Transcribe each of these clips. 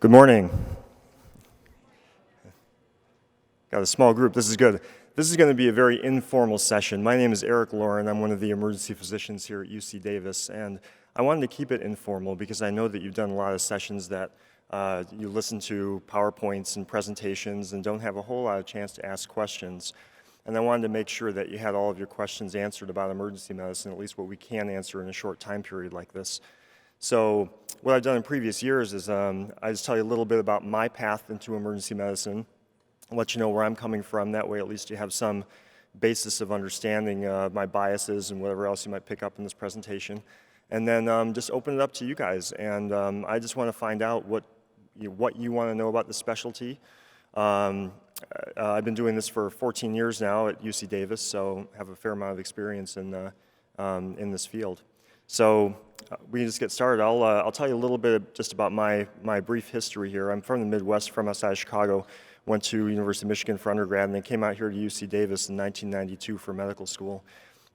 Good morning. Got a small group. This is good. This is going to be a very informal session. My name is Erik Laurin. I'm one of the emergency physicians here at UC Davis, and I wanted to keep it informal because I know that you've done a lot of sessions that you listen to PowerPoints and presentations and don't have a whole lot of chance to ask questions. And I wanted to make sure that you had all of your questions answered about emergency medicine, at least what we can answer in a short time period like this. So what I've done in previous years is I just tell you a little bit about my path into emergency medicine, let you know where I'm coming from. That way at least you have some basis of understanding my biases and whatever else you might pick up in this presentation. And then just open it up to you guys. And I just want to find out what you want to know about the specialty. I've been doing this for 14 years now at UC Davis, so have a fair amount of experience in this field. So we can just get started. I'll tell you a little bit just about my brief history here. I'm from the Midwest, from outside of Chicago. Went to University of Michigan for undergrad, and then came out here to UC Davis in 1992 for medical school.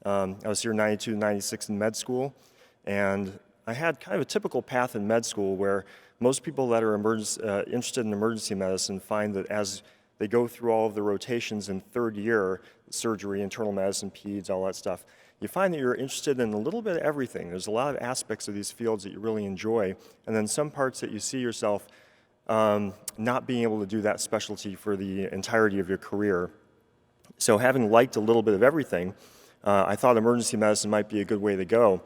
I was here in 92 to 96 in med school, and I had kind of a typical path in med school where most people that are interested in emergency medicine find that as they go through all of the rotations in third year, surgery, internal medicine, peds, all that stuff, you find that you're interested in a little bit of everything. There's a lot of aspects of these fields that you really enjoy, and then some parts that you see yourself not being able to do that specialty for the entirety of your career. So having liked a little bit of everything, I thought emergency medicine might be a good way to go.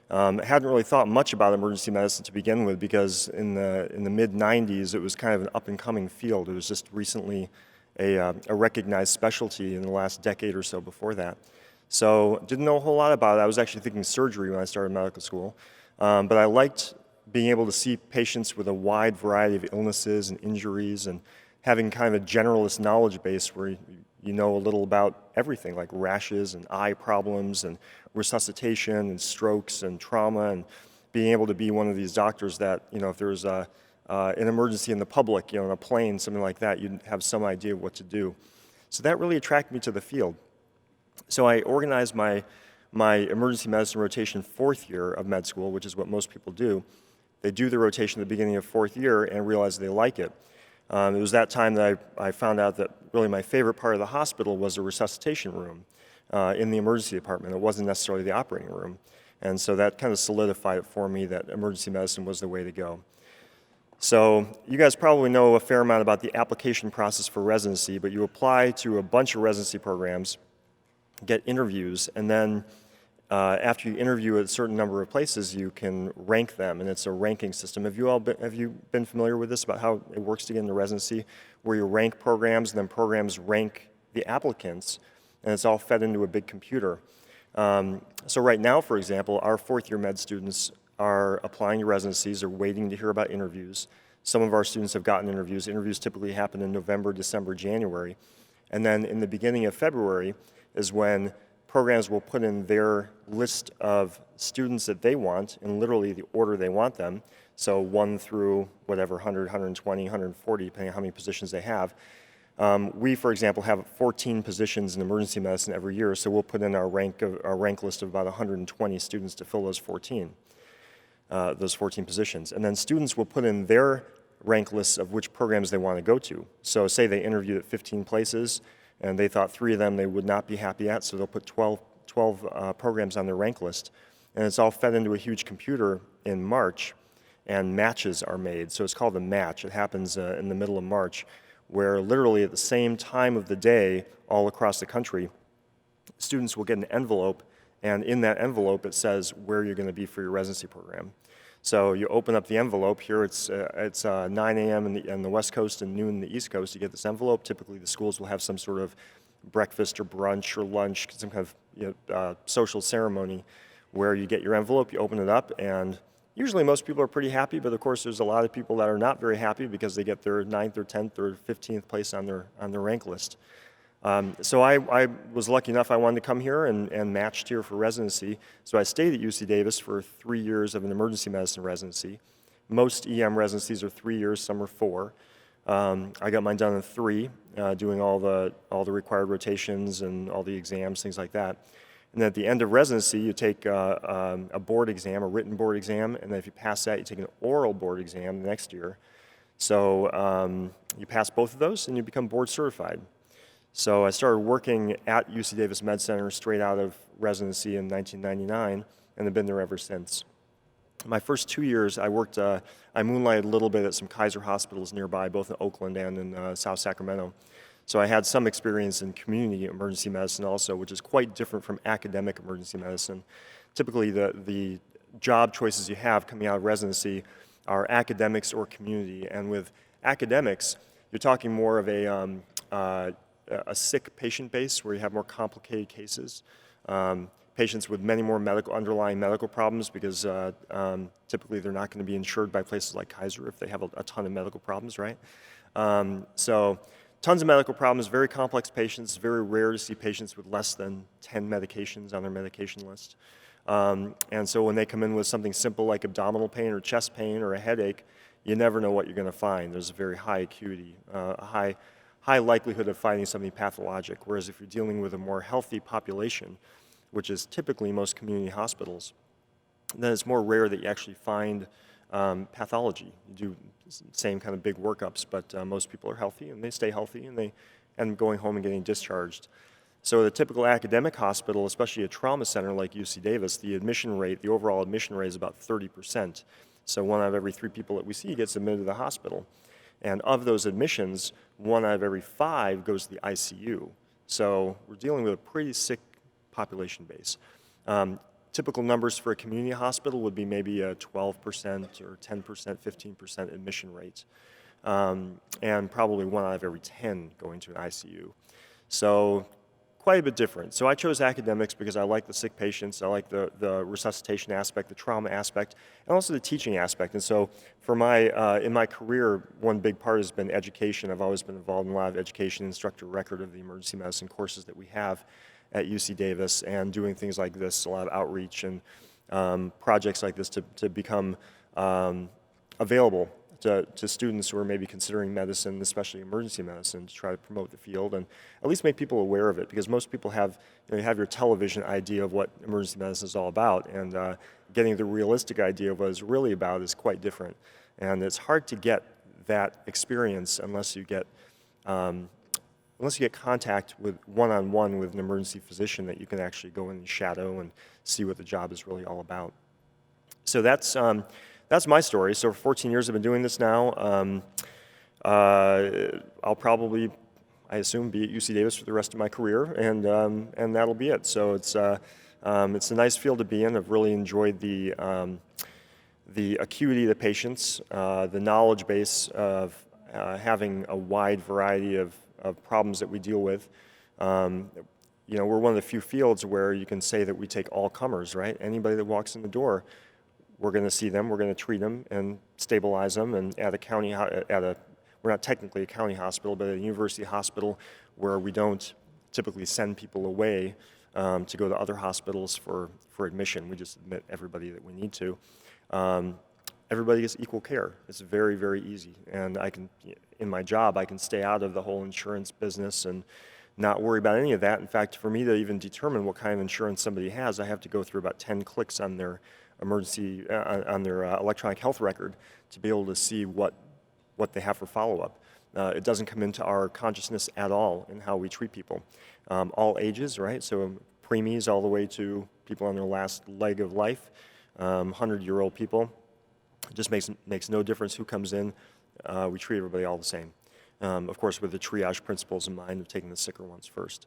I hadn't really thought much about emergency medicine to begin with because in the mid-90s it was kind of an up-and-coming field. It was just recently a recognized specialty in the last decade or so before that. So didn't know a whole lot about it. I was actually thinking surgery when I started medical school. But I liked being able to see patients with a wide variety of illnesses and injuries and having kind of a generalist knowledge base where you know a little about everything, like rashes and eye problems and resuscitation and strokes and trauma, and being able to be one of these doctors that, you know, if there's an emergency in the public, you know, in a plane, something like that, you'd have some idea of what to do. So that really attracted me to the field. So I organized my emergency medicine rotation fourth year of med school, which is what most people do. They do the rotation at the beginning of fourth year and realize they like it. It was that time that I found out that really my favorite part of the hospital was the resuscitation room in the emergency department. It wasn't necessarily the operating room. And so that kind of solidified it for me that emergency medicine was the way to go. So you guys probably know a fair amount about the application process for residency, but you apply to a bunch of residency programs, get interviews, and then after you interview at a certain number of places, you can rank them, and it's a ranking system. Have you been familiar with this, about how it works to get into residency, where you rank programs, and then programs rank the applicants, and it's all fed into a big computer. So right now, for example, our fourth-year med students are applying to residencies, they're waiting to hear about interviews. Some of our students have gotten interviews. Interviews typically happen in November, December, January. And then in the beginning of February is when programs will put in their list of students that they want in literally the order they want them. So 1 through whatever, 100, 120, 140, depending on how many positions they have. We, for example, have 14 positions in emergency medicine every year, so we'll put in our rank list of about 120 students to fill those 14 positions. And then students will put in their rank lists of which programs they want to go to. So say they interviewed at 15 places, and they thought 3 of them they would not be happy at, so they'll put 12 programs on their rank list. And it's all fed into a huge computer in March, and matches are made. So it's called a match. It happens in the middle of March, where literally at the same time of the day, all across the country, students will get an envelope, and in that envelope it says where you're going to be for your residency program. So you open up the envelope. Here it's 9 a.m. on the West Coast and noon on the East Coast. You get this envelope. Typically the schools will have some sort of breakfast or brunch or lunch, some kind of social ceremony where you get your envelope, you open it up, and usually most people are pretty happy, but of course there's a lot of people that are not very happy because they get their 9th or 10th or 15th place on their rank list. So I was lucky enough, I wanted to come here and matched here for residency. So I stayed at UC Davis for 3 years of an emergency medicine residency. Most EM residencies are 3 years, some are 4. I got mine done in 3, doing all the required rotations and all the exams, things like that. And then at the end of residency, you take a board exam, a written board exam, and then if you pass that, you take an oral board exam the next year. So you pass both of those and you become board certified. So I started working at UC Davis Med Center straight out of residency in 1999 and have been there ever since. My first 2 years, I moonlighted a little bit at some Kaiser hospitals nearby, both in Oakland and in South Sacramento. So I had some experience in community emergency medicine also, which is quite different from academic emergency medicine. Typically, the job choices you have coming out of residency are academics or community. And with academics, you're talking more of a sick patient base where you have more complicated cases. Patients with many more underlying medical problems because typically they're not going to be insured by places like Kaiser if they have a ton of medical problems, right? So tons of medical problems, very complex patients. Very rare to see patients with less than 10 medications on their medication list. And so when they come in with something simple like abdominal pain or chest pain or a headache, you never know what you're going to find. There's a very high acuity, a high likelihood of finding something pathologic. Whereas if you're dealing with a more healthy population, which is typically most community hospitals, then it's more rare that you actually find pathology. You do the same kind of big workups, but most people are healthy and they stay healthy and they end up going home and getting discharged. So the typical academic hospital, especially a trauma center like UC Davis, the admission rate, the overall admission rate is about 30%. So 1 out of every 3 people that we see gets admitted to the hospital. And of those admissions, 1 out of every 5 goes to the ICU. So we're dealing with a pretty sick population base. Typical numbers for a community hospital would be maybe a 12% or 10%, 15% admission rate, and probably 1 out of every 10 going to an ICU. So quite a bit different. So I chose academics because I like the sick patients, I like the resuscitation aspect, the trauma aspect, and also the teaching aspect. And so for in my career, one big part has been education. I've always been involved in a lot of education, instructor record of the emergency medicine courses that we have at UC Davis, and doing things like this, a lot of outreach and projects like this to become available to students who are maybe considering medicine, especially emergency medicine, to try to promote the field and at least make people aware of it, because most people have, you have your television idea of what emergency medicine is all about, and getting the realistic idea of what it's really about is quite different. And it's hard to get that experience unless you get contact with one-on-one with an emergency physician that you can actually go in and shadow and see what the job is really all about. So that's my story. So for 14 years I've been doing this now. I'll probably, I assume, be at UC Davis for the rest of my career, and that'll be it. So it's a nice field to be in. I've really enjoyed the acuity of the patients, the knowledge base of having a wide variety of problems that we deal with. We're one of the few fields where you can say that we take all comers, right? Anybody that walks in the door, we're going to see them, we're going to treat them and stabilize them. And we're not technically a county hospital, but a university hospital where we don't typically send people away to go to other hospitals for admission. We just admit everybody that we need to. Everybody gets equal care. It's very, very easy. And in my job, I can stay out of the whole insurance business and not worry about any of that. In fact, for me to even determine what kind of insurance somebody has, I have to go through about 10 clicks on their electronic health record to be able to see what they have for follow-up. It doesn't come into our consciousness at all in how we treat people. All ages, right? So preemies all the way to people on their last leg of life, 100-year-old people. It just makes no difference who comes in. We treat everybody all the same. Of course, with the triage principles in mind of taking the sicker ones first.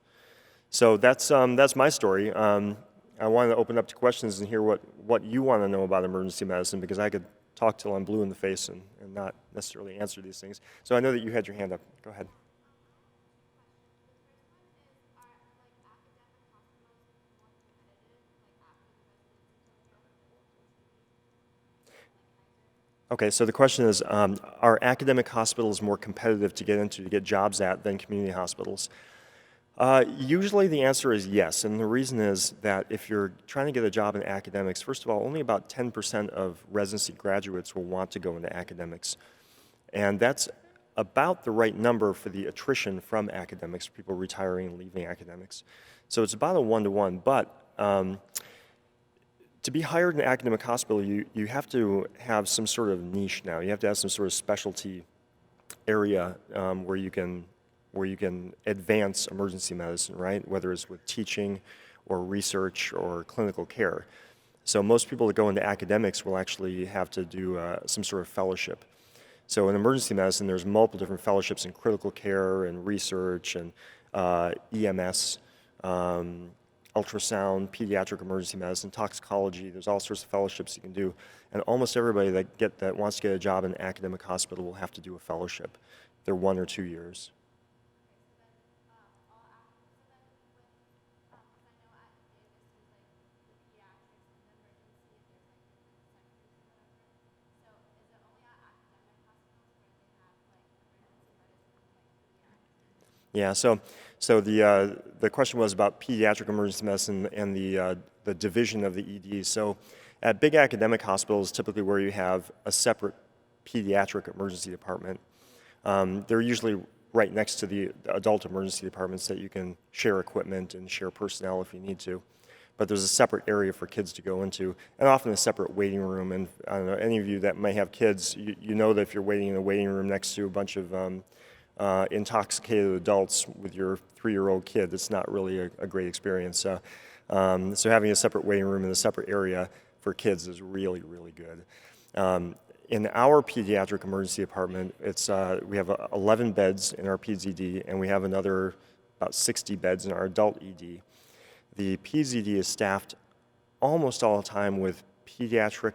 So that's my story. I wanted to open up to questions and hear what you want to know about emergency medicine, because I could talk till I'm blue in the face and not necessarily answer these things. So I know that you had your hand up. Go ahead. Okay, so the question is, are academic hospitals more competitive to get into, to get jobs at, than community hospitals? Usually the answer is yes, and the reason is that if you're trying to get a job in academics, first of all, only about 10% of residency graduates will want to go into academics. And that's about the right number for the attrition from academics, people retiring and leaving academics. So it's about a 1-to-1, but to be hired in an academic hospital, you have to have some sort of niche now. You have to have some sort of specialty area where you can advance emergency medicine, right? Whether it's with teaching or research or clinical care. So most people that go into academics will actually have to do some sort of fellowship. So in emergency medicine, there's multiple different fellowships in critical care and research and EMS, ultrasound, pediatric emergency medicine, toxicology. There's all sorts of fellowships you can do. And almost everybody that wants to get a job in an academic hospital will have to do a fellowship. They're 1 or 2 years. Yeah, so the question was about pediatric emergency medicine and the division of the ED. So at big academic hospitals, typically where you have a separate pediatric emergency department, they're usually right next to the adult emergency departments that you can share equipment and share personnel if you need to. But there's a separate area for kids to go into, and often a separate waiting room. And I don't know, any of you that may have kids, you know that if you're waiting in a waiting room next to a bunch of intoxicated adults with your 3-year-old kid, it's not really a great experience. So having a separate waiting room in a separate area for kids is really, really good. In our pediatric emergency department, we have 11 beds in our Peds ED, and we have another about 60 beds in our adult ED. The Peds ED is staffed almost all the time with pediatric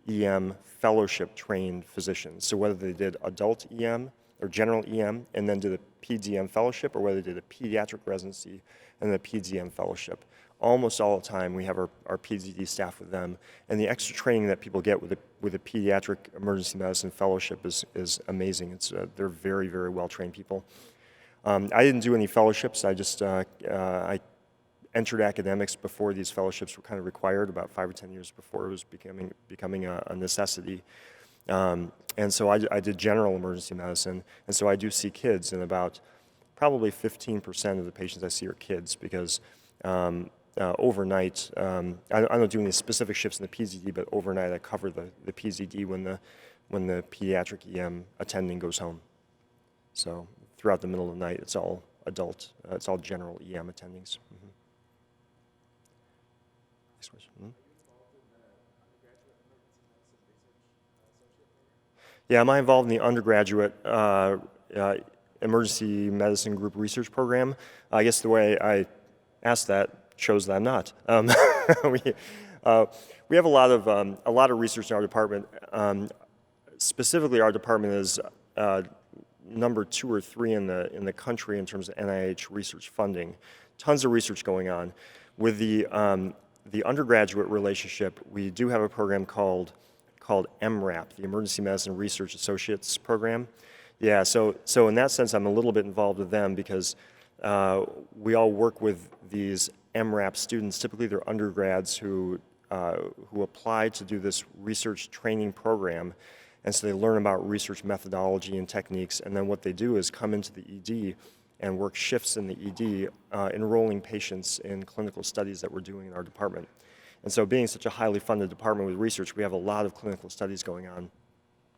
EM fellowship trained physicians. So whether they did adult EM or general EM and then did a Peds EM fellowship, or whether they did a pediatric residency and then a Peds EM fellowship. Almost all the time we have our Peds ED staff with them, and the extra training that people get with a pediatric emergency medicine fellowship is amazing. They're very, very well trained people. I didn't do any fellowships. I entered academics before these fellowships were kind of required, about 5 or 10 years before it was becoming a necessity. And so I did general emergency medicine, and so I do see kids, and about probably 15% of the patients I see are kids, because overnight, I don't do any specific shifts in the Peds ED, but overnight I cover the Peds ED when the pediatric EM attending goes home. So throughout the middle of the night, it's all adult, it's all general EM attendings. Mm-hmm. Next question. Mm-hmm. Yeah, am I involved in the undergraduate emergency medicine group research program? I guess the way I asked that shows that I'm not. We have a lot of research in our department. Specifically, our department is number 2 or 3 in the country in terms of NIH research funding. Tons of research going on. With the undergraduate relationship, we do have a program called EMRAP, the Emergency Medicine Research Associates Program. Yeah, so in that sense, I'm a little bit involved with them, because we all work with these EMRAP students. Typically, they're undergrads who apply to do this research training program, and so they learn about research methodology and techniques, and then what they do is come into the ED and work shifts in the ED, enrolling patients in clinical studies that we're doing in our department. And so being such a highly funded department with research, we have a lot of clinical studies going on.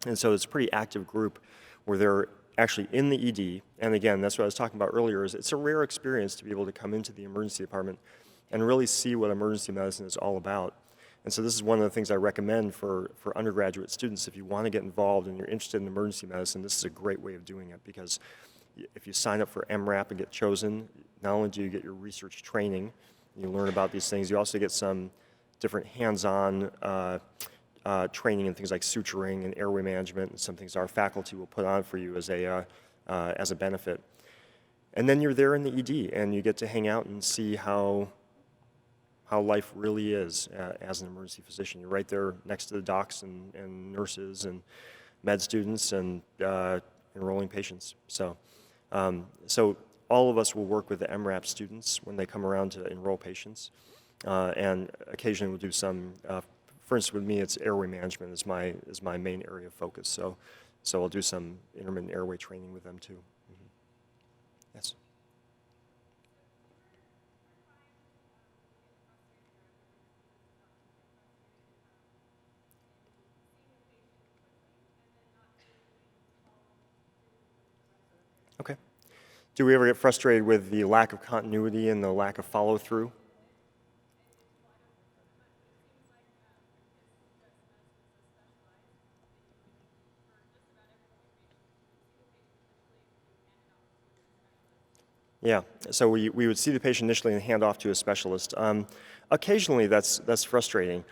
And so it's a pretty active group where they're actually in the ED. And again, that's what I was talking about earlier, is it's a rare experience to be able to come into the emergency department and really see what emergency medicine is all about. And so this is one of the things I recommend for undergraduate students. If you want to get involved and you're interested in emergency medicine, this is a great way of doing it, because if you sign up for EMRAP and get chosen, not only do you get your research training, you learn about these things, you also get some different hands-on training in things like suturing and airway management, and some things our faculty will put on for you as a benefit. And then you're there in the ED, and you get to hang out and see how life really is as an emergency physician. You're right there next to the docs and nurses and med students and enrolling patients. So all of us will work with the EMRAP students when they come around to enroll patients. And occasionally we'll do some, for instance with me, it's airway management is my main area of focus. So I'll do some intermittent airway training with them too. Mm-hmm. Yes. Okay. Do we ever get frustrated with the lack of continuity and the lack of follow-through? Yeah, so we would see the patient initially and hand off to a specialist. Occasionally that's frustrating,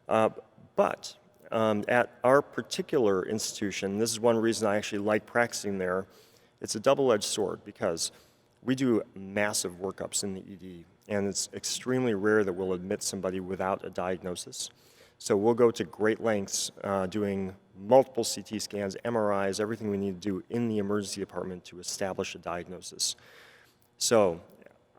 but at our particular institution, this is one reason I actually like practicing there, it's a double-edged sword because we do massive workups in the ED, and it's extremely rare that we'll admit somebody without a diagnosis. So we'll go to great lengths doing multiple CT scans, MRIs, everything we need to do in the emergency department to establish a diagnosis. So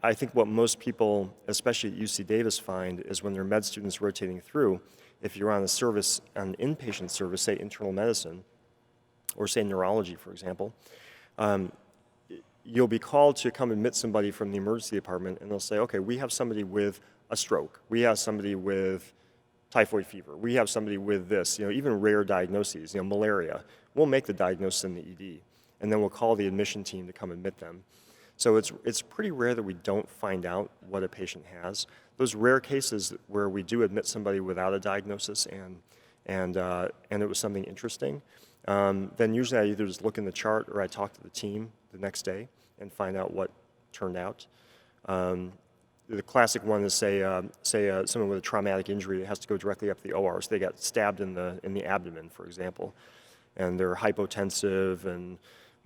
I think what most people, especially at UC Davis, find is when their med students rotating through, if you're on a service, an inpatient service, say internal medicine, or say neurology, for example, you'll be called to come admit somebody from the emergency department, and they'll say, okay, we have somebody with a stroke, we have somebody with typhoid fever, we have somebody with this, even rare diagnoses, malaria. We'll make the diagnosis in the ED, and then we'll call the admission team to come admit them. So it's pretty rare that we don't find out what a patient has. Those rare cases where we do admit somebody without a diagnosis and it was something interesting, then usually I either just look in the chart or I talk to the team the next day and find out what turned out. The classic one is say someone with a traumatic injury that has to go directly up to the OR. So they got stabbed in the abdomen, for example, and they're hypotensive and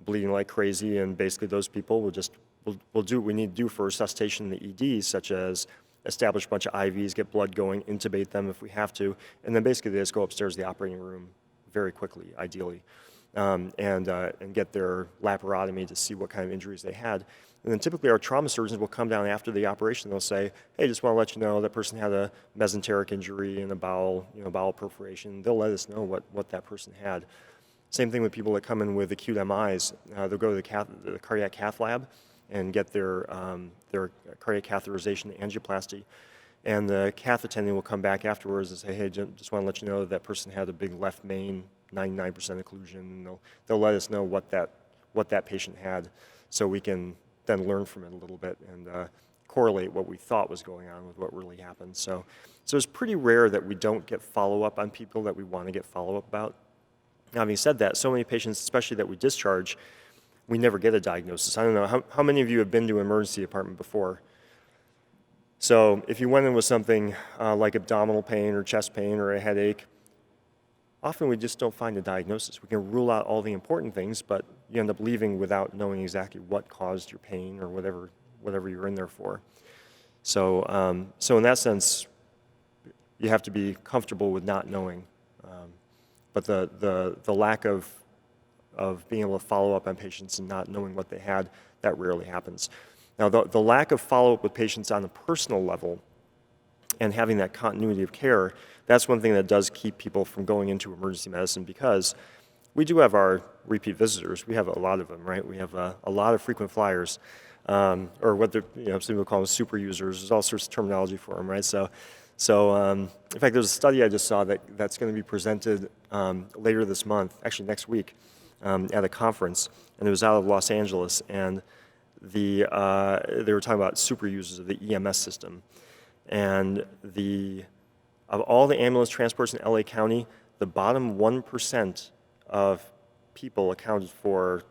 bleeding like crazy, and basically those people will do what we need to do for resuscitation in the ED, such as establish a bunch of IVs, get blood going, intubate them if we have to, and then basically they just go upstairs to the operating room very quickly, ideally, and get their laparotomy to see what kind of injuries they had. And then typically our trauma surgeons will come down after the operation. They'll say, hey, just want to let you know that person had a mesenteric injury and a bowel perforation. They'll let us know what that person had. Same thing with people that come in with acute MIs. They'll go to the cardiac cath lab and get their cardiac catheterization angioplasty. And the cath attending will come back afterwards and say, hey, just want to let you know that person had a big left main, 99% occlusion. And they'll let us know what that patient had, so we can then learn from it a little bit and correlate what we thought was going on with what really happened. So it's pretty rare that we don't get follow-up on people that we want to get follow-up about. Now, having said that, so many patients, especially that we discharge, we never get a diagnosis. I don't know, how many of you have been to an emergency department before? So if you went in with something like abdominal pain or chest pain or a headache, often we just don't find a diagnosis. We can rule out all the important things, but you end up leaving without knowing exactly what caused your pain or whatever you're in there for. So in that sense, you have to be comfortable with not knowing. But the lack of being able to follow up on patients and not knowing what they had, that rarely happens. Now, the lack of follow-up with patients on a personal level and having that continuity of care, that's one thing that does keep people from going into emergency medicine, because we do have our repeat visitors. We have a lot of them, right? We have a lot of frequent flyers, or what some people call them super users. There's all sorts of terminology for them, right? So in fact, there's a study I just saw that's going to be presented later this month, actually next week, at a conference, and it was out of Los Angeles, and they were talking about super users of the EMS system, and of all the ambulance transports in LA County, the bottom 1% of people accounted for,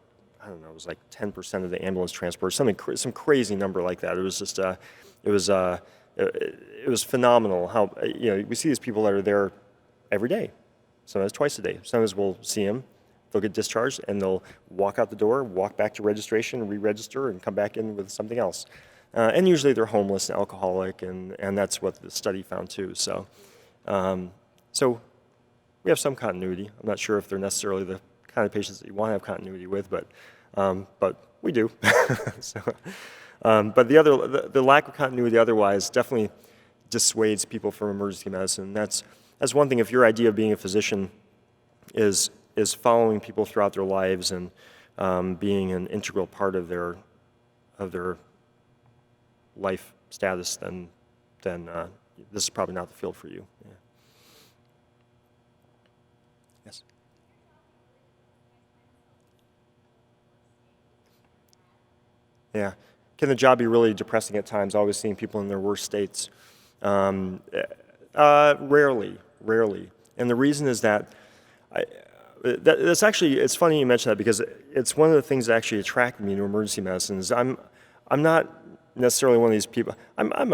I don't know, it was like 10% of the ambulance transports, some crazy number like that. It was just it was phenomenal how, we see these people that are there every day, sometimes twice a day. Sometimes we'll see them, they'll get discharged, and they'll walk out the door, walk back to registration, re-register, and come back in with something else. And usually they're homeless and alcoholic, and that's what the study found too. So we have some continuity. I'm not sure if they're necessarily the kind of patients that you want to have continuity with, but we do. But the lack of continuity otherwise definitely dissuades people from emergency medicine. That's one thing. If your idea of being a physician is following people throughout their lives and being an integral part of their life status, then this is probably not the field for you. Yeah. Yes. Yeah. Can the job be really depressing at times, always seeing people in their worst states? Rarely. And the reason is that, that's actually, it's funny you mention that because it's one of the things that actually attracted me to emergency medicine is I'm not necessarily one of these people, I'm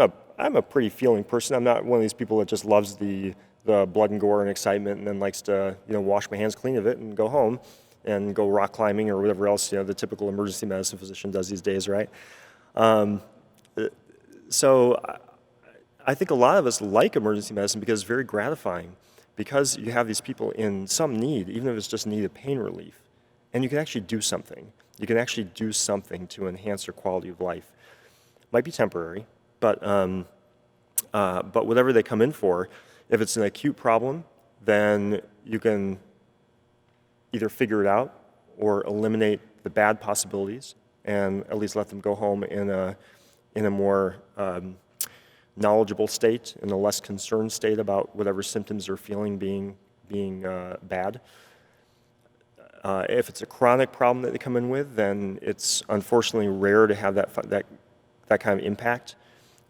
a pretty feeling person. I'm not one of these people that just loves the blood and gore and excitement and then likes to, wash my hands clean of it and go home and go rock climbing or whatever else, the typical emergency medicine physician does these days, right? So I think a lot of us like emergency medicine because it's very gratifying, because you have these people in some need, even if it's just need of pain relief, and you can actually do something. You can actually do something to enhance their quality of life. Might be temporary, but whatever they come in for, if it's an acute problem, then you can either figure it out or eliminate the bad possibilities and at least let them go home in a more knowledgeable state, in a less concerned state about whatever symptoms they're feeling being bad. If it's a chronic problem that they come in with, then it's unfortunately rare to have that kind of impact,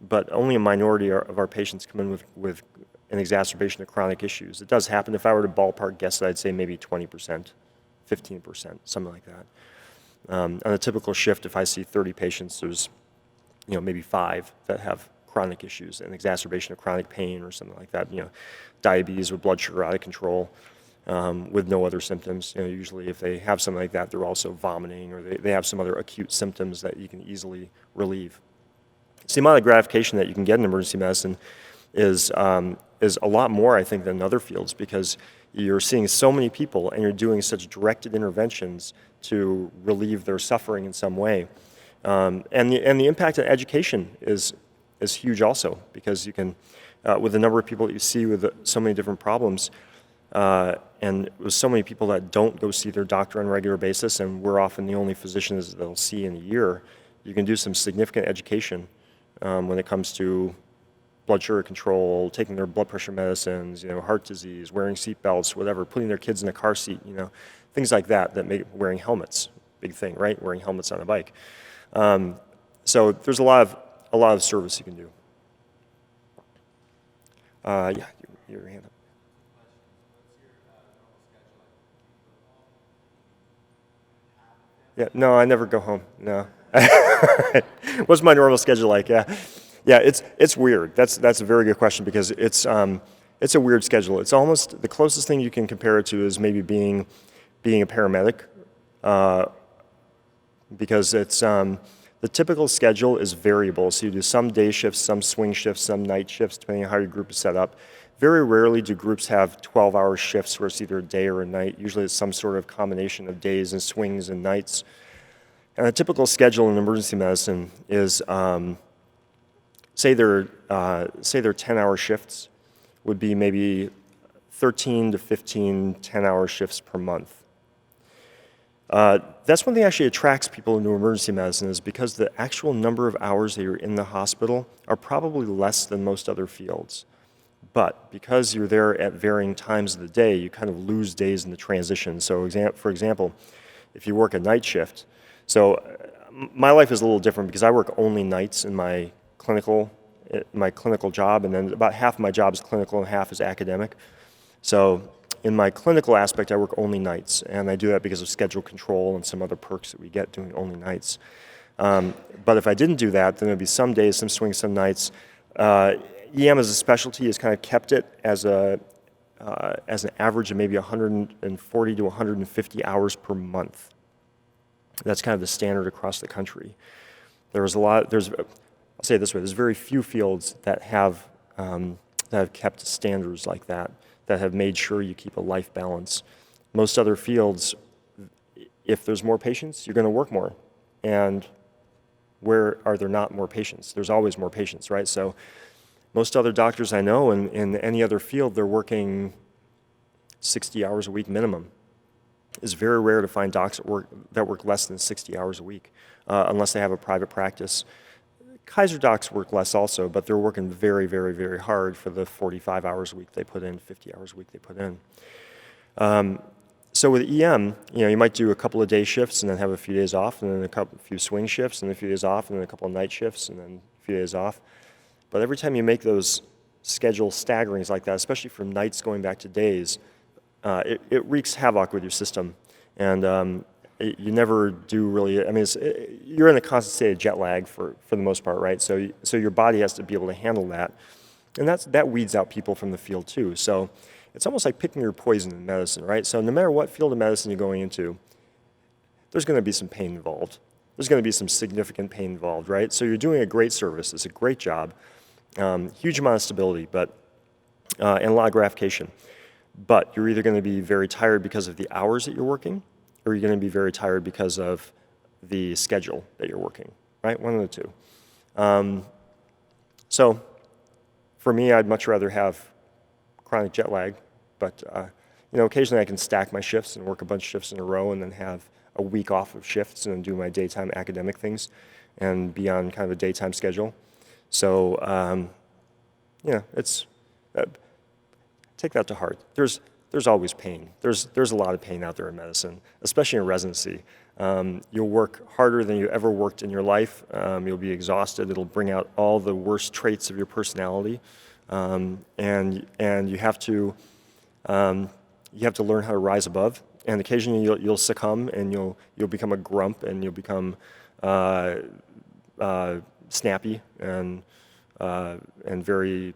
but only a minority of our patients come in with an exacerbation of chronic issues. It does happen. If I were to ballpark guess it, I'd say maybe 20%, 15%, something like that. On a typical shift, if I see 30 patients, there's maybe 5 that have chronic issues, an exacerbation of chronic pain or something like that, diabetes with blood sugar out of control, with no other symptoms. Usually if they have something like that, they're also vomiting or they have some other acute symptoms that you can easily relieve. So the amount of gratification that you can get in emergency medicine is a lot more, I think, than in other fields, because you're seeing so many people and you're doing such directed interventions to relieve their suffering in some way. And the impact of education is huge also, because you can, with the number of people that you see with so many different problems, and with so many people that don't go see their doctor on a regular basis, and we're often the only physicians that they'll see in a year, you can do some significant education when it comes to blood sugar control, taking their blood pressure medicines, heart disease, wearing seat belts, whatever, putting their kids in a car seat, things like that make wearing helmets, big thing, right? Wearing helmets on a bike. So there's a lot of service you can do. Yeah, your hand up. Yeah, no, I never go home. No. What's my normal schedule like? Yeah, it's weird. That's a very good question, because it's a weird schedule. It's almost the closest thing you can compare it to is maybe being a paramedic, because it's the typical schedule is variable. So you do some day shifts, some swing shifts, some night shifts, depending on how your group is set up. Very rarely do groups have 12-hour shifts where it's either a day or a night. Usually it's some sort of combination of days and swings and nights. And a typical schedule in emergency medicine is, say they're 10-hour shifts, would be maybe 13 to 15 10-hour shifts per month. That's one thing that actually attracts people into emergency medicine, is because the actual number of hours that you're in the hospital are probably less than most other fields. But because you're there at varying times of the day, you kind of lose days in the transition. So for example, if you work a night shift, so my life is a little different because I work only nights in my clinical job, and then about half of my job is clinical and half is academic. So in my clinical aspect, I work only nights, and I do that because of schedule control and some other perks that we get doing only nights. But if I didn't do that, then there'd be some days, some swings, some nights. EM as a specialty has kind of kept it as an average of maybe 140 to 150 hours per month. That's kind of the standard across the country. I'll say it this way, there's very few fields that have kept standards like that have made sure you keep a life balance. Most other fields, if there's more patients, you're going to work more. And where are there not more patients? There's always more patients, right? So most other doctors I know in any other field, they're working 60 hours a week minimum. It's very rare to find docs that work less than 60 hours a week, unless they have a private practice. Kaiser docs work less also, but they're working very, very, very hard for the 45 hours a week they put in, 50 hours a week they put in. So with EM, you might do a couple of day shifts and then have a few days off, and then a few swing shifts, and then a few days off, and then a couple of night shifts, and then a few days off. But every time you make those schedule staggerings like that, especially from nights going back to days, it wreaks havoc with your system. And you never do really, I mean, you're in a constant state of jet lag for the most part, right? So your body has to be able to handle that. And that weeds out people from the field too. So it's almost like picking your poison in medicine, right? So no matter what field of medicine you're going into, there's going to be some pain involved. There's going to be some significant pain involved, right? So you're doing a great service. It's a great job. Huge amount of stability, and a lot of gratification. But you're either going to be very tired because of the hours that you're working, or you're going to be very tired because of the schedule that you're working, right? One of the two. So for me, I'd much rather have chronic jet lag, but occasionally I can stack my shifts and work a bunch of shifts in a row and then have a week off of shifts and then do my daytime academic things and be on kind of a daytime schedule. So, take that to heart. There's always pain. There's a lot of pain out there in medicine, especially in residency. You'll work harder than you ever worked in your life. You'll be exhausted. It'll bring out all the worst traits of your personality, and you have to learn how to rise above. And occasionally you'll succumb and you'll become a grump and you'll become snappy and very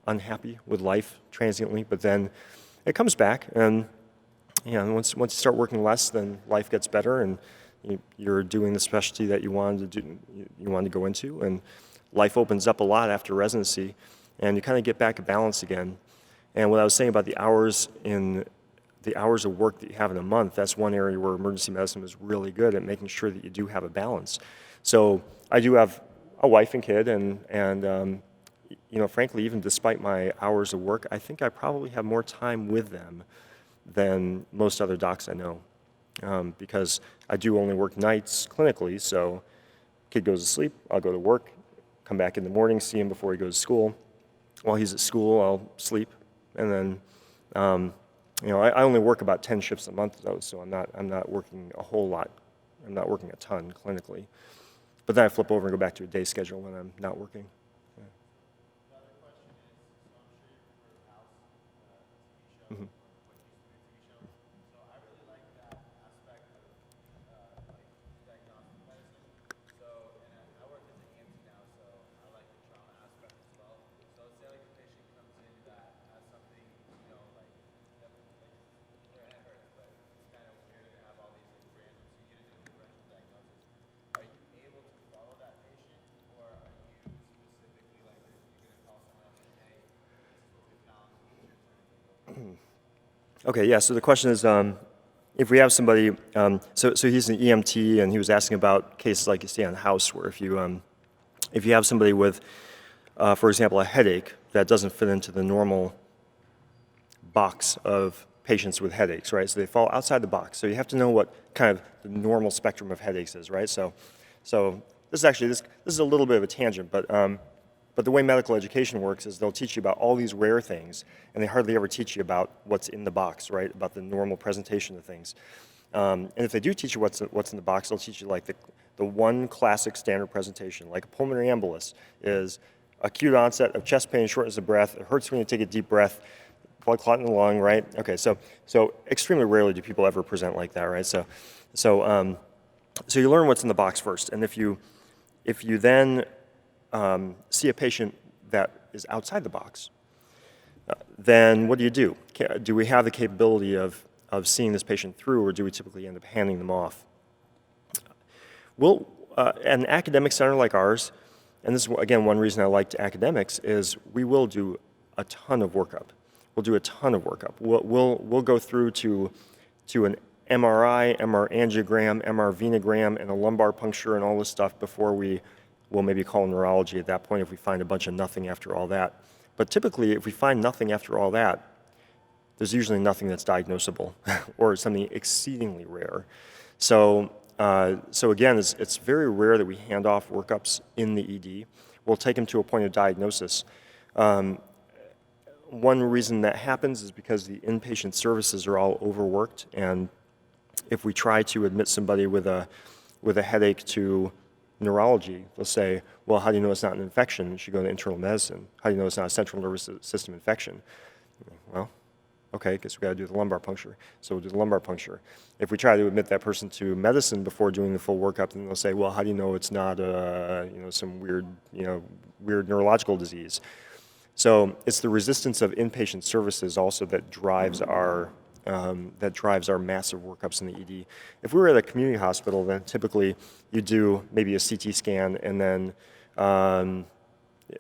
unhappy with life transiently, but then it comes back, and once you start working less, then life gets better, and you're doing the specialty that you wanted to go into, and life opens up a lot after residency, and you kind of get back a balance again. And what I was saying about the hours of work that you have in a month, that's one area where emergency medicine is really good at making sure that you do have a balance. So I do have a wife and kid, and frankly, even despite my hours of work, I think I probably have more time with them than most other docs I know, because I do only work nights clinically. So kid goes to sleep, I'll go to work, come back in the morning, see him before he goes to school. While he's at school, I'll sleep, and then I only work about 10 shifts a month though, so I'm not working a whole lot. I'm not working a ton clinically. But then I flip over and go back to a day schedule when I'm not working. Yeah. Another question is, so I'm sure you've heard of House, TV show, Mm-hmm. TV show. So I really like that aspect of diagnostic medicine. So, and I work as an EMT now, so I like the trauma aspect as well. So let's say like a patient comes in that has something, their head hurts, but it's kind of weird to have all these random, so you get a differential diagnosis. Are you able to follow that patient, or are you specifically like you're going to call someone else and hey, this is what we found, it's your turn to go? Okay, yeah, so the question is, if we have somebody, so he's an EMT, and he was asking about cases like you see on House, where if you have somebody with, for example, a headache that doesn't fit into the normal box of patients with headaches, right? So they fall outside the box. So you have to know what kind of the normal spectrum of headaches is, right? So this is a little bit of a tangent, but the way medical education works is they'll teach you about all these rare things, and they hardly ever teach you about what's in the box, right? About the normal presentation of things. And if they do teach you what's in the box, they'll teach you like the one classic standard presentation, like a pulmonary embolus is acute onset of chest pain, shortness of breath. It hurts when you take a deep breath. Blood clot in the lung, right? Okay, so extremely rarely do people ever present like that, right? So you learn what's in the box first, and if you then see a patient that is outside the box, then what do? Do we have the capability of seeing this patient through, or do we typically end up handing them off? Well, at an academic center like ours, and this is again one reason I liked academics, is we will do a ton of workup. We'll do a ton of workup. We'll go through to an MRI, MR angiogram, MR venogram, and a lumbar puncture and all this stuff before we'll maybe call neurology at that point if we find a bunch of nothing after all that. But typically, if we find nothing after all that, there's usually nothing that's diagnosable or something exceedingly rare. So again, it's very rare that we hand off workups in the ED. We'll take them to a point of diagnosis. one reason that happens is because the inpatient services are all overworked, and if we try to admit somebody with a headache to neurology, they'll say, well, how do you know it's not an infection? You should go to internal medicine. How do you know it's not a central nervous system infection? Well, okay, I guess we got to do the lumbar puncture. So we'll do the lumbar puncture. If we try to admit that person to medicine before doing the full workup, then they'll say, well, how do you know it's not some weird neurological disease? So it's the resistance of inpatient services also that drives our massive workups in the ED. If we were at a community hospital, then typically you do maybe a CT scan, and then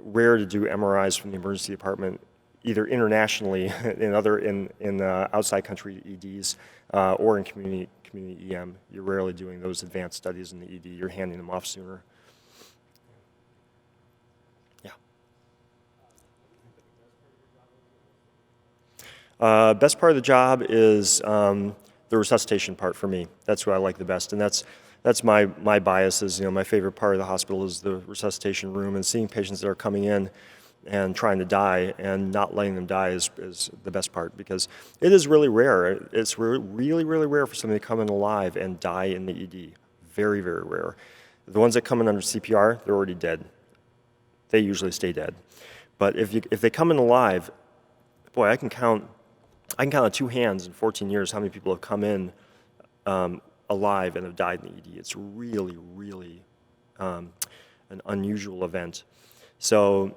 rare to do MRIs from the emergency department, either internationally in outside country EDs or in community EM. You're rarely doing those advanced studies in the ED. You're handing them off sooner. Best part of the job is the resuscitation part for me. That's what I like the best, and that's my bias. Is my favorite part of the hospital is the resuscitation room, and seeing patients that are coming in and trying to die and not letting them die is the best part, because it is really rare. It's really rare for somebody to come in alive and die in the ED. Very, very rare. The ones that come in under CPR, they're already dead. They usually stay dead. But if they come in alive, boy, I can count on two hands in 14 years how many people have come in alive and have died in the ED. It's really, really an unusual event. So,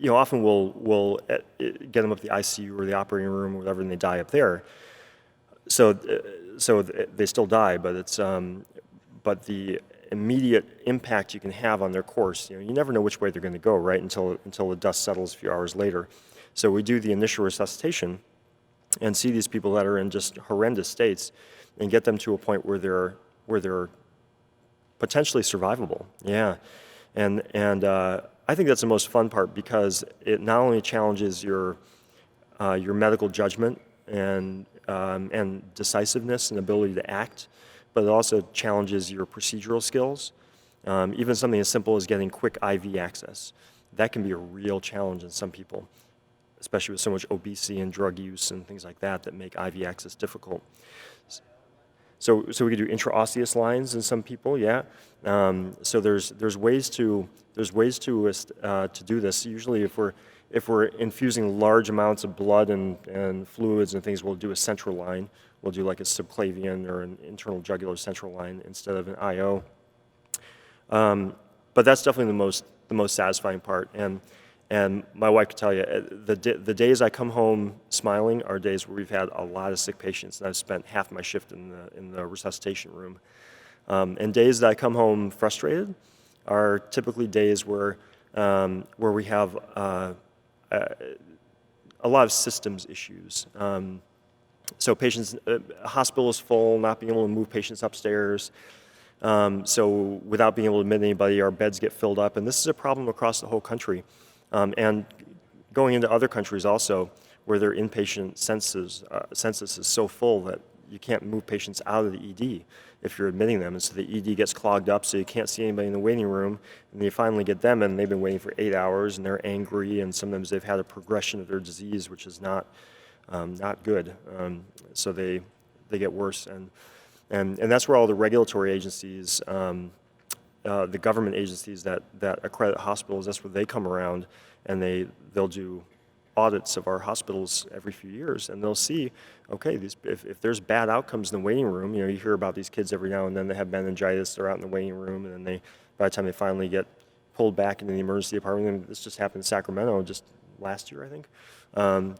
often we'll get them up to the ICU or the operating room or whatever, and they die up there. So they still die, but but the immediate impact you can have on their course, you never know which way they're going to go, right, until the dust settles a few hours later. So we do the initial resuscitation and see these people that are in just horrendous states and get them to a point where they're potentially survivable. Yeah, and I think that's the most fun part, because it not only challenges your medical judgment and decisiveness and ability to act, but it also challenges your procedural skills. Even something as simple as getting quick IV access, that can be a real challenge in some people, especially with so much obesity and drug use and things like that make IV access difficult. So we could do intraosseous lines in some people, yeah. So there's ways to do this. Usually, if we're infusing large amounts of blood and fluids and things, we'll do a central line. We'll do like a subclavian or an internal jugular central line instead of an IO. But that's definitely the most satisfying part. And my wife could tell you, the days I come home smiling are days where we've had a lot of sick patients, and I've spent half my shift in the resuscitation room. And days that I come home frustrated are typically days where we have a lot of systems issues. So hospital is full, not being able to move patients upstairs. So without being able to admit anybody, our beds get filled up, and this is a problem across the whole country. And going into other countries also, where their inpatient census is so full that you can't move patients out of the ED if you're admitting them. And so the ED gets clogged up, so you can't see anybody in the waiting room. And then you finally get them, and they've been waiting for 8 hours, and they're angry, and sometimes they've had a progression of their disease, which is not good. So they get worse. And that's where all the regulatory agencies, the government agencies that accredit hospitals, that's where they come around, and they'll do audits of our hospitals every few years, and they'll see, okay, if there's bad outcomes in the waiting room, you hear about these kids every now and then, they have meningitis, they're out in the waiting room, and then by the time they finally get pulled back into the emergency department, and this just happened in Sacramento just last year, I think,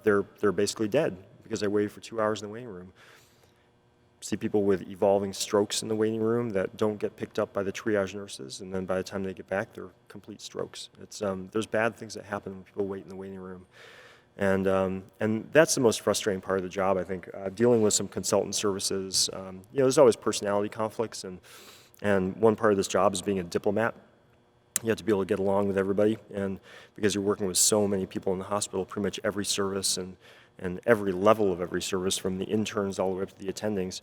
they're basically dead because they waited for 2 hours in the waiting room. See people with evolving strokes in the waiting room that don't get picked up by the triage nurses, and then by the time they get back, they're complete strokes. There's bad things that happen when people wait in the waiting room, and that's the most frustrating part of the job, I think. Dealing with some consultant services, there's always personality conflicts, and one part of this job is being a diplomat. You have to be able to get along with everybody, and because you're working with so many people in the hospital, pretty much every service and every level of every service, from the interns all the way up to the attendings,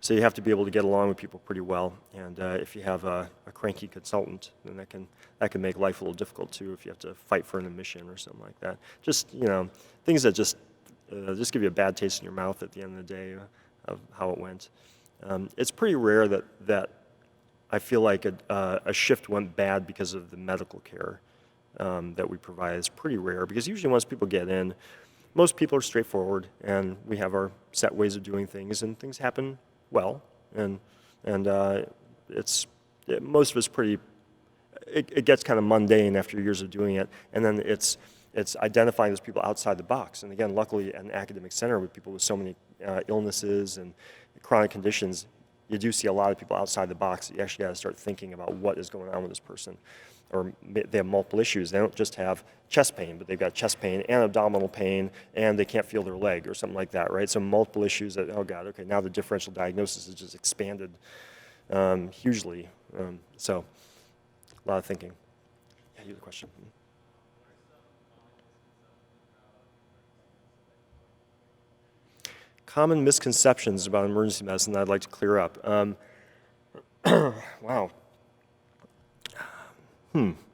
So you have to be able to get along with people pretty well. And if you have a cranky consultant, then that can make life a little difficult too if you have to fight for an admission or something like that. Just, things that just give you a bad taste in your mouth at the end of the day of how it went. It's pretty rare that I feel like a shift went bad because of the medical care that we provide. It's pretty rare because usually once people get in, most people are straightforward and we have our set ways of doing things and things happen well. And most of it's pretty, it gets kind of mundane after years of doing it. And then it's identifying those people outside the box. And again, luckily at an academic center with people with so many illnesses and chronic conditions, you do see a lot of people outside the box. You actually got to start thinking about what is going on with this person. Or they have multiple issues. They don't just have chest pain, but they've got chest pain and abdominal pain, and they can't feel their leg or something like that, right? So multiple issues that, oh God, okay, now the differential diagnosis has just expanded hugely. So a lot of thinking. Yeah, you have a question. Common misconceptions about emergency medicine that I'd like to clear up. Wow.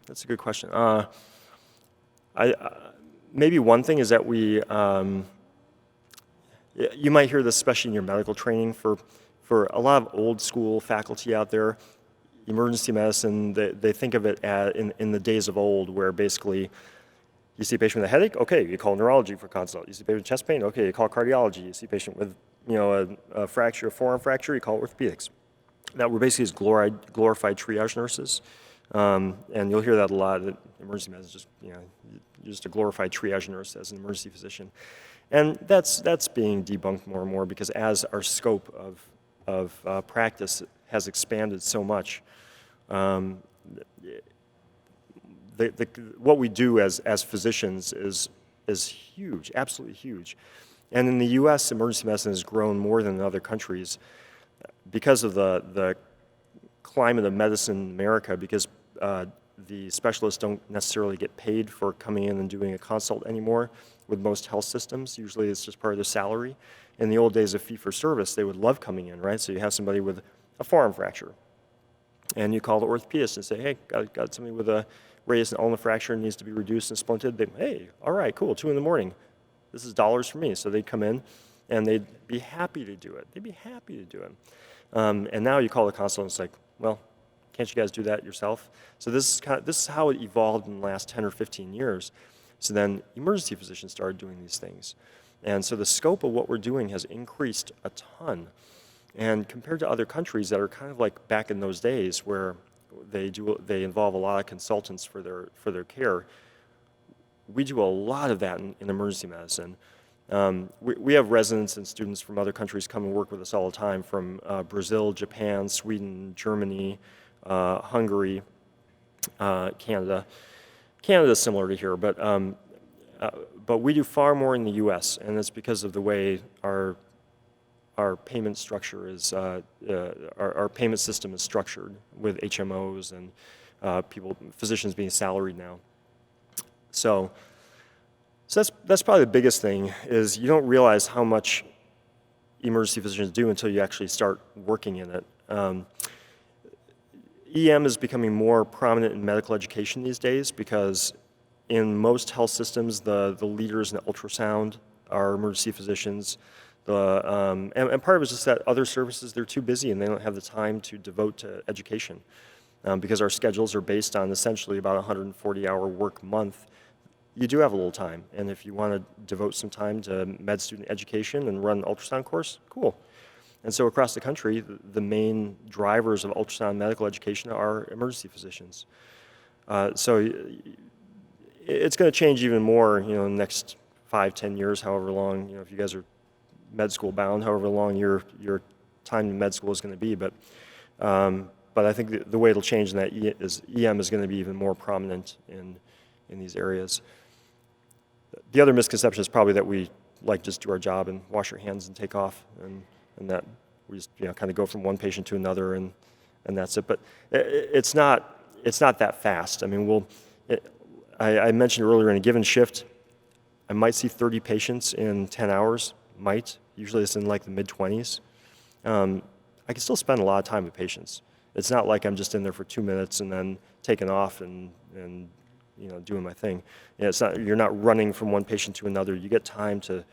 That's a good question. Maybe one thing is that you might hear this especially in your medical training for a lot of old school faculty out there, emergency medicine, they think of it in the days of old where basically you see a patient with a headache, okay, you call neurology for consult. You see a patient with chest pain, okay, you call cardiology. You see a patient with a fracture, a forearm fracture, you call orthopedics. That were basically glorified triage nurses. And you'll hear that a lot. That emergency medicine is just, you're just a glorified triage nurse as an emergency physician. And that's being debunked more and more because as our scope of practice has expanded so much, what we do as physicians is huge, absolutely huge. And in the U.S., emergency medicine has grown more than in other countries because of the climate of medicine in America, because the specialists don't necessarily get paid for coming in and doing a consult anymore with most health systems. Usually it's just part of their salary. In the old days of fee-for-service, they would love coming in, right? So you have somebody with a forearm fracture, and you call the orthopedist and say, hey, got somebody with a raised ulnar fracture, needs to be reduced and splinted. Hey, all right, cool, 2 in the morning. This is dollars for me. So they'd come in, and they'd be happy to do it. They'd be happy to do it. And now you call the consult, and it's like, well, can't you guys do that yourself? So this is how it evolved in the last 10 or 15 years. So then emergency physicians started doing these things. And so the scope of what we're doing has increased a ton. And compared to other countries that are kind of like back in those days where they involve a lot of consultants for their care, we do a lot of that in emergency medicine. We have residents and students from other countries come and work with us all the time, from Brazil, Japan, Sweden, Germany, Hungary, Canada. Canada is similar to here, but we do far more in the U.S., and it's because of the way our payment structure is, our payment system is structured with HMOs and physicians being salaried now. So that's probably the biggest thing, is you don't realize how much emergency physicians do until you actually start working in it. EM is becoming more prominent in medical education these days because in most health systems, the leaders in ultrasound are emergency physicians. And part of it is just that other services, they're too busy and they don't have the time to devote to education because our schedules are based on essentially about a 140-hour work month. You do have a little time, and if you want to devote some time to med student education and run an ultrasound course, cool. And so across the country, the main drivers of ultrasound medical education are emergency physicians. So it's going to change even more, in the next 5-10 years, however long, if you guys are med school bound, however long your time in med school is going to be. But I think the way it'll change in that is EM is going to be even more prominent in these areas. The other misconception is probably that we just do our job and wash our hands and take off, and that we just kind of go from one patient to another and that's it. But it's not that fast. I mean, I mentioned earlier, in a given shift, I might see 30 patients in 10 hours. Usually it's in like the mid-20s. I can still spend a lot of time with patients. It's not like I'm just in there for 2 minutes and then taking off and doing my thing. It's not, you're not running from one patient to another. You get time to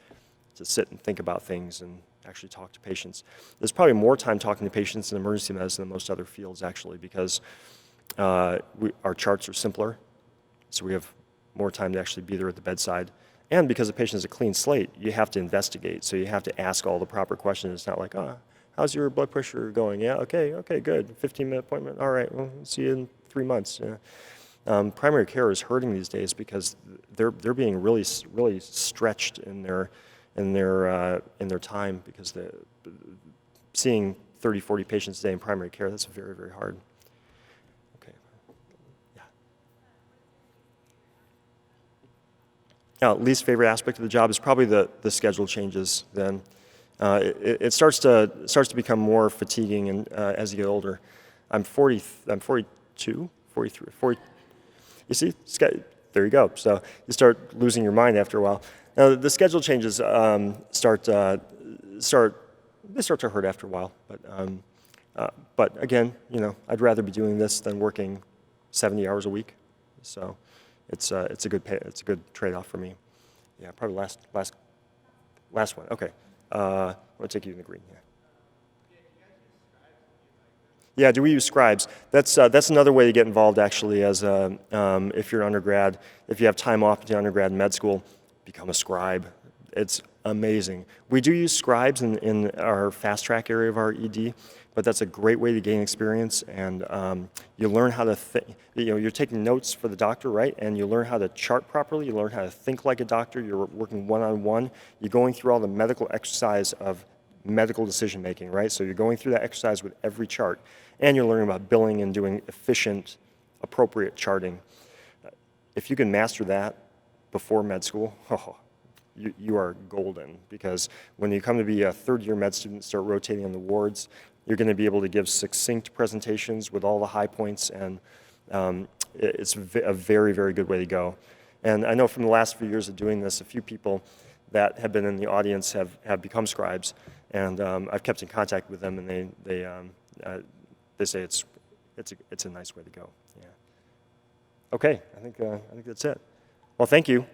sit and think about things and actually talk to patients. There's probably more time talking to patients in emergency medicine than most other fields, actually, because our charts are simpler, so we have more time to actually be there at the bedside. And because the patient is a clean slate, you have to investigate, so you have to ask all the proper questions. It's not like, how's your blood pressure going? Yeah, okay, good. 15-minute appointment. All right, well, see you in 3 months. Yeah. Primary care is hurting these days because they're being really stretched in their time, because seeing 30, 40 patients a day in primary care, that's very, very hard. Okay. Yeah. Now, least favorite aspect of the job is probably the schedule changes. Then it starts to become more fatiguing, and as you get older. I'm 42, 43, 40. You see, there you go. So you start losing your mind after a while. Now the schedule changes start to hurt after a while. But again, I'd rather be doing this than working 70 hours a week. So it's a good trade-off for me. Yeah, probably last one. Okay, I'm gonna take you in the green. Yeah. Yeah, do we use Scribes? That's another way to get involved, actually, as if you're an undergrad. If you have time off between undergrad and med school, become a scribe. It's amazing. We do use Scribes in our fast track area of our ED, but that's a great way to gain experience, and you learn how to think. You're taking notes for the doctor, right? And you learn how to chart properly. You learn how to think like a doctor. You're working one-on-one. You're going through all the medical exercise of medical decision making, right? So you're going through that exercise with every chart, and you're learning about billing and doing efficient, appropriate charting. If you can master that before med school, you are golden, because when you come to be a third-year med student, start rotating on the wards, you're going to be able to give succinct presentations with all the high points, and it's a very, very good way to go. And I know from the last few years of doing this, a few people that have been in the audience have become scribes, and I've kept in contact with them, and they say it's a nice way to go. Yeah. Okay, I think that's it. Well, thank you.